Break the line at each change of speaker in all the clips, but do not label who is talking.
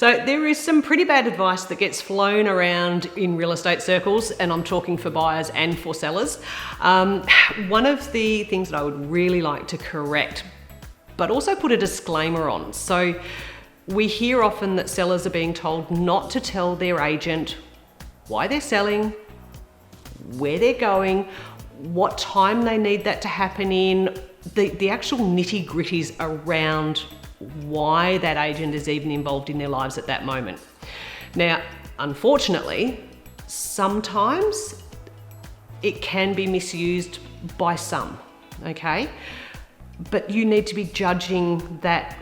So there is some pretty bad advice that gets flown around in real estate circles, and I'm talking for buyers and for sellers. One of the things that I would really like to correct, but also put a disclaimer on. So we hear often that sellers are being told not to tell their agent why they're selling, where they're going, what time they need that to happen in, the actual nitty gritties around why that agent is even involved in their lives at that moment. Now, unfortunately, sometimes it can be misused by some, okay? But you need to be judging that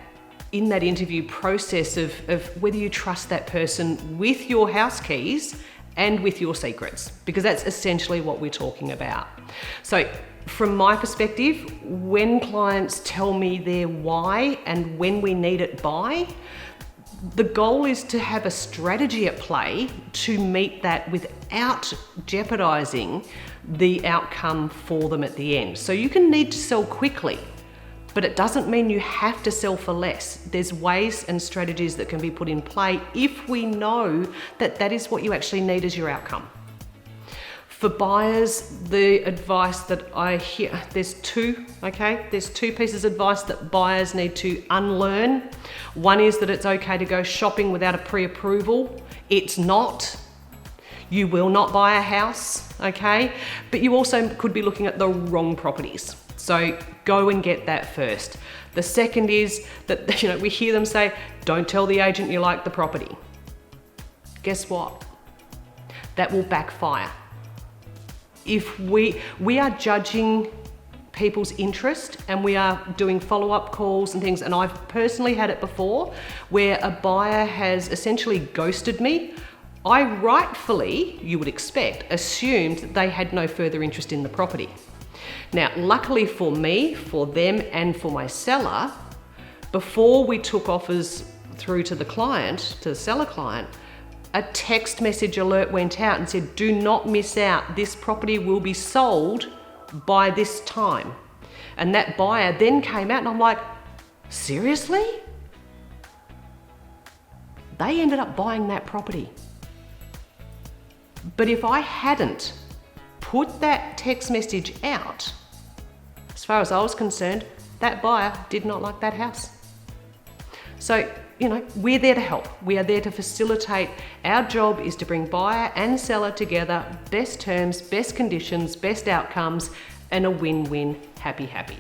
in that interview process of whether you trust that person with your house keys and with your secrets, because that's essentially what we're talking about. So from my perspective, when clients tell me their why and when we need it by, the goal is to have a strategy at play to meet that without jeopardizing the outcome for them at the end. So you can need to sell quickly, but it doesn't mean you have to sell for less. There's ways and strategies that can be put in play if we know that that is what you actually need as your outcome. For buyers, the advice that I hear, there's two pieces of advice that buyers need to unlearn. One is that it's okay to go shopping without a pre-approval. It's not. You will not buy a house, okay? But you also could be looking at the wrong properties. So go and get that first. The second is that, we hear them say, don't tell the agent you like the property. Guess what? That will backfire. If we are judging people's interest and we are doing follow-up calls and things, and I've personally had it before where a buyer has essentially ghosted me, I rightfully, you would expect, assumed that they had no further interest in the property. Now, luckily for me, for them and for my seller, before we took offers through to the client, to the seller client, a text message alert went out and said, do not miss out, this property will be sold by this time. And that buyer then came out and I'm like, seriously? They ended up buying that property. But if I hadn't put that text message out, as far as I was concerned, that buyer did not like that house. So, we're there to help. We are there to facilitate. Our job is to bring buyer and seller together, best terms, best conditions, best outcomes, and a win-win, happy, happy.